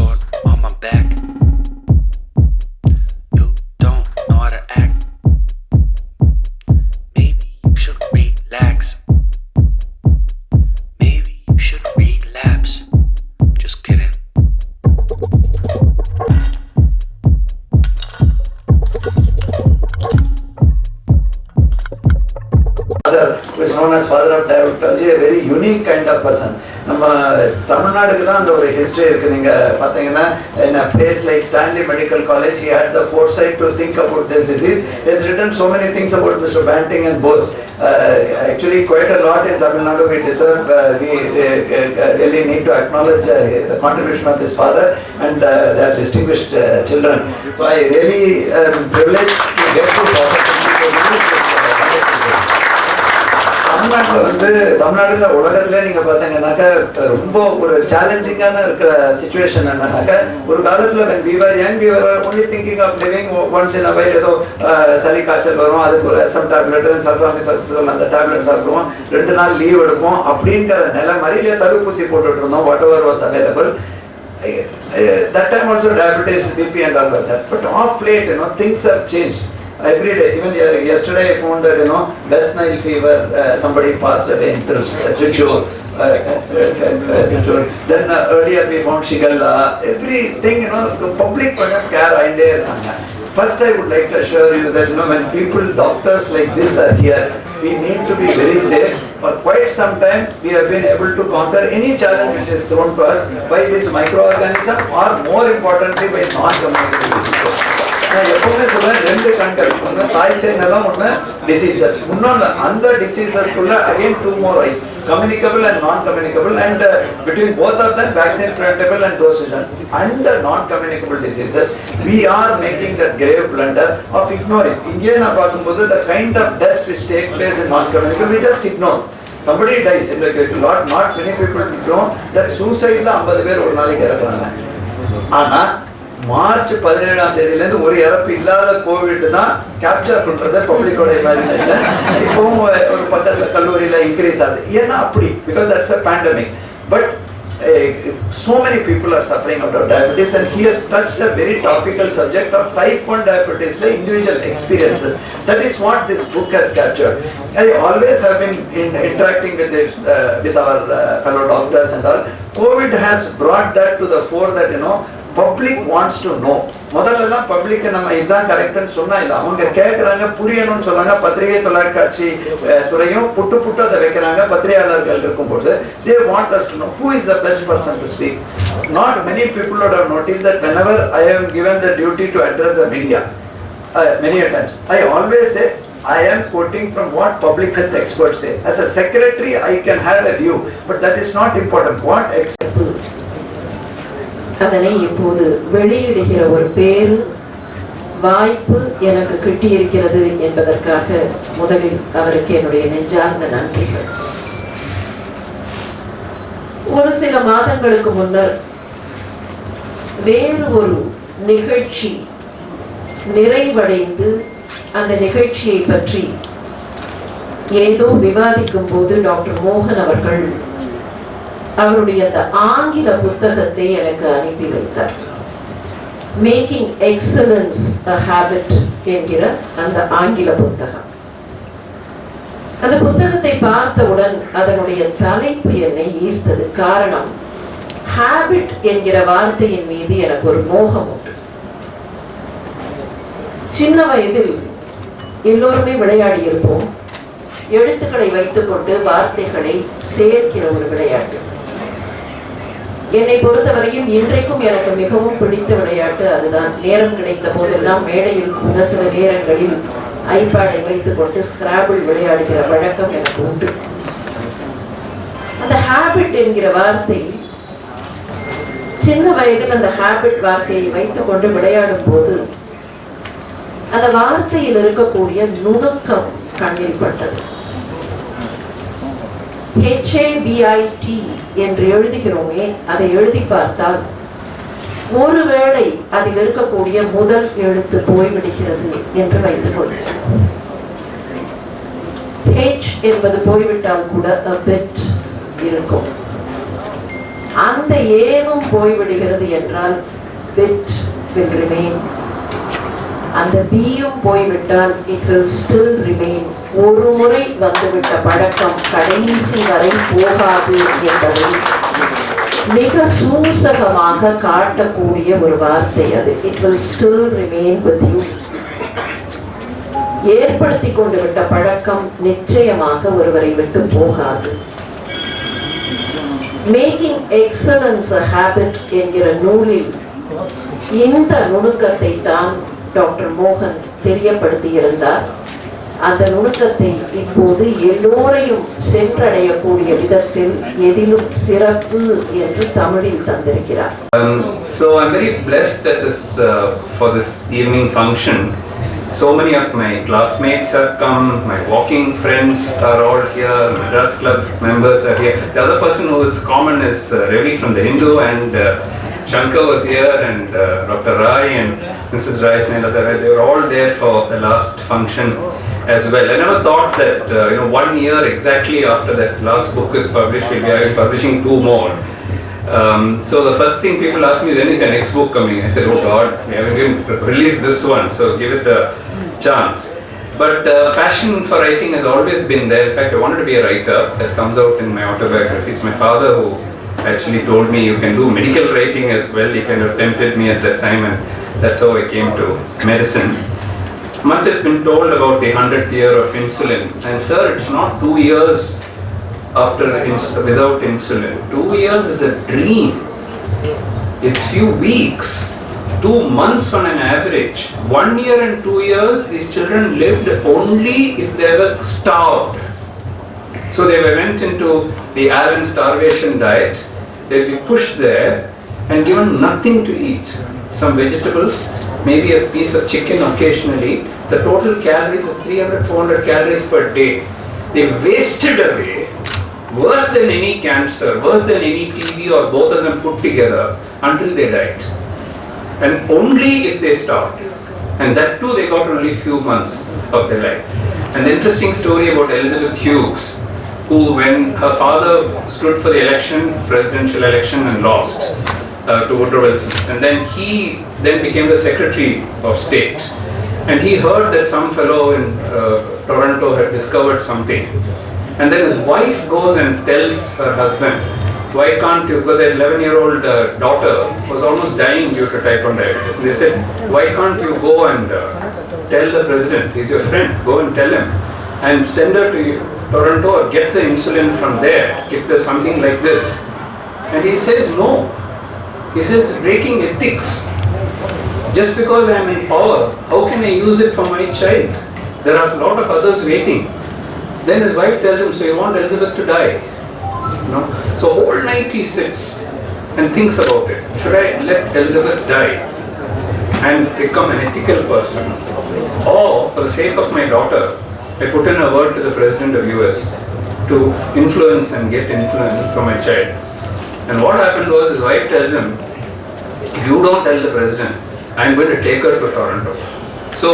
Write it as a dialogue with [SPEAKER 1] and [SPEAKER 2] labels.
[SPEAKER 1] sword on my back. You don't know how to act. Maybe you should relax. Maybe you should relapse. Just kidding.
[SPEAKER 2] Who is known as father of diabetology, a very unique kind of person. நம்ம தமிழ்நாடுக்கு தான் அந்த ஒரு history இருக்கு. நீங்க பாத்தீங்கன்னா in a place like Stanley Medical College, he had the foresight to think about this disease. He has written so many things about Mr. Banting and Bose. Actually, quite a lot in Tamil Nadu. We deserve, we really need to acknowledge the contribution of his father and their distinguished children. So I really am privileged to get this opportunity to use this. தமிழ்நாடுல உலகத்துல நீங்க பாத்தீங்கன்னாக்கா ரொம்ப ஒரு சேலஞ்சிங்கான இருக்கிற situation என்னன்னாக்கா, ஒரு காலத்துல when we were young, we were only thinking of living once in a while. ஏதோ சளி காய்ச்சல் வரும், அதுக்கு ஒரு SM டேப்லெட் சல்ஃபாமிதாக்சில் அந்த டேப்லெட் சாப்பிடுவோம், 2 நாள் லீவ் எடுப்போம் அப்படிங்கிற நிலை மாதிரி. இல்லையா தடுப்பூசி போட்டுட்டு இருந்தோம், what ever was available. That time also diabetes, BP and all of that. But of late, things have changed. Every day, even yesterday I found that West Nile fever, somebody passed away in Trichure. Then earlier we found Shigella. Everything, public scare ainde irukanga. First I would like to assure you that when people, doctors like this are here, we need to be very safe. For quite some time we have been able to conquer any challenge which is thrown to us by this microorganism, or more importantly by non-communicable diseases. நான் எப்பவுமே சொல்றேன், 2 கண்கள், ஒன்று தாய் சேய் நலம், ஒன்று diseases. இன்னொன்று அந்த டிசீசஸ்க்குள்ள again 2 more eyes, communicable and non-communicable, and between both of them vaccine preventable and dose vision. And the non-communicable diseases, we are making that grave blunder of ignoring. இங்கே நான் பார்க்கும்போது the kind of deaths which take place in non-communicable, we just ignore. Somebody dies, not many people know that suicide la 50 பேர் ஒரு நாளைக்கு இறக்குறாங்க. ஆனா March 17ஆம் தேதியிலேருந்து ஒரு இறப்பு இல்லாத கோவிட் தான் கேப்சர் பண்றது பப்ளிக்கோட இமேஜினேஷன். இப்பவும் ஒரு பக்கத்துல கல்லூரியில இன்க்ரீஸ் ஆகுது. ஏன்னா அப்படி, because that's a pandemic. But so many people are suffering out of diabetes, and he has touched a very topical subject of type 1 diabetes, like individual experiences. That is what this book has captured. I always have been interacting with this, with our fellow doctors and all. COVID has brought that to the fore, that public wants to know. முதல்ல public நம்ம இதுதான் கரெக்ட்னு சொன்னா இல்ல, அவங்க கேட்கறாங்க, புரியணும்னு சொல்றாங்க. பத்திரிகை தொலைக்காட்சி துறையும் புட்டு அதை வைக்கிறாங்க பத்திரிகையாளர்கள் இருக்கும்போது. They want us to know who is the best person to speak. Not many people would have noticed that whenever I am given the duty to address the media, many a times I always say I am quoting from what public health experts say. As a secretary I can have a view, but that is not important. What
[SPEAKER 3] அதனை இப்போது வெளியிடுகிற ஒரு பேரு வாய்ப்பு எனக்கு கிட்டியிருக்கிறது என்பதற்காக முதலில் அவருக்கு என்னுடைய நெஞ்சார்ந்த நன்றிகள். ஒரு சில மாதங்களுக்கு முன்னர் வேறு ஒரு நிகழ்ச்சி நிறைவடைந்து அந்த நிகழ்ச்சியை பற்றி ஏதோ விவாதிக்கும் போது டாக்டர் மோகன் அவர்கள் அவருடைய அந்த ஆங்கில புத்தகத்தை எனக்கு அனுப்பி வைத்தார். மேக்கிங் எக்ஸலன்ஸ் a habit என்கிற அந்த ஆங்கில புத்தகம். அந்த புத்தகத்தை பார்த்தவுடன் அதனுடைய தலைப்பு என்னை ஈர்த்தது. காரணம், ஹேபிட் என்கிற வார்த்தையின் மீது எனக்கு ஒரு மோகம் உண்டு. சின்ன வயதில் எல்லோருமே விளையாடி இருப்போம். எழுத்துக்களை வைத்துக்கொண்டு வார்த்தைகளை சேர்க்கிற ஒரு விளையாட்டு. என்னை பொறுத்தவரையில் இன்றைக்கும் எனக்கு மிகவும் பிடித்த விளையாட்டு அதுதான். நேரம் கிடைத்த போதெல்லாம் மேடையில் கூட சில நேரங்களில் ஐபேடை வைத்துக்கொண்டு ஸ்கிராபிள் விளையாடுகிற வழக்கம் எனக்கு உண்டு. அந்த ஹேபிட் என்கிற வார்த்தை, சின்ன வயதில் அந்த ஹேபிட் வார்த்தையை வைத்துக்கொண்டு விளையாடும் போது அந்த வார்த்தையில் இருக்கக்கூடிய நுணுக்கம் கண்ணில் பட்டது. HABIT என்று எழுதுகிறோமே, அதை எழுதி பார்த்தால் ஒருவேளை அதில் இருக்கக்கூடிய முதல் எழுத்து போய்விடுகிறது என்று வைத்துக் கொள்கிறோம். H என்பது போய்விட்டால் கூட a bit இருக்கும். அந்த ஏவும் போய்விடுகிறது என்றால் bit will remain. அந்த பியும் போய்விட்டால் it will still remain. ஒரு முறை வந்துவிட்ட பழக்கம் கடைசி வரை போகாது என்பதை மிக சூசகமாக காட்டக்கூடிய ஒரு வார்த்தை அது. It will still remain with you. ஏற்படுத்தி கொண்டு விட்ட பழக்கம் நிச்சயமாக ஒருவரை விட்டு போகாது. மேக்கிங் எக்ஸலன்ஸ் a habit என்கிற நூலில் இந்த நுணுக்கத்தை தான் டாக்டர் மோகன் தெரியப்படுத்தி இருந்தார். அந்த நுணுக்கத்தை இப்போது எல்லோரையும் சென்றடையக்கூடிய விதத்தில் எதிலும் சிறப்பு என்று தமிழில் தந்திருக்கிறார்.
[SPEAKER 4] So I'm very blessed that for this evening function, so many of my classmates have come, my walking friends are all here, Madras Club members are here. The other person who is common is Ravi from the Hindu, and Shankar was here, and Dr. Rai and Mrs. Rai Snehata, they were all there for the last function as well. I never thought that 1 year exactly after that last book is published, we'll be publishing 2 more. So the first thing people ask me, when is your next book coming? I said, oh God, we haven't even released this one, so give it a chance. But passion for writing has always been there. In fact, I wanted to be a writer. That comes out in my autobiography. It's my father who actually told me you can do medical writing as well. He kind of tempted me at that time, and that's how I came to medicine. Much has been told about the 100th year of insulin, and sir, it's not 2 years without insulin. 2 years is a dream. It's few weeks, 2 months on an average. 1 year and 2 years, these children lived only if they were starved. So they went into the Allen starvation diet. They'll be pushed there and given nothing to eat. Some vegetables, maybe a piece of chicken occasionally. The total calories is 300-400 calories per day. They wasted away, worse than any cancer, worse than any TB or both of them put together, until they died. And only if they starved. And that too they got only few months of their life. And the interesting story about Elizabeth Hughes, who when her father stood for the election, presidential election, and lost to Woodrow Wilson. And then he became the Secretary of State. And he heard that some fellow in Toronto had discovered something. And then his wife goes and tells her husband, why can't you, because their 11-year-old daughter was almost dying due to type 1 diabetes. And they said, why can't you go and tell the president, he's your friend, go and tell him, and send her to Toronto or get the insulin from there if there's something like this. And he says no. He says breaking ethics. Just because I am in power, how can I use it for my child? There are a lot of others waiting. Then his wife tells him, so you want Elizabeth to die? So whole night he sits and thinks about it. Should I let Elizabeth die and become an ethical person? Or for the sake of my daughter, I put in a word to the President of US to influence and get influence from my child. And what happened was his wife tells him, if you don't tell the President, I'm going to take her to Toronto. So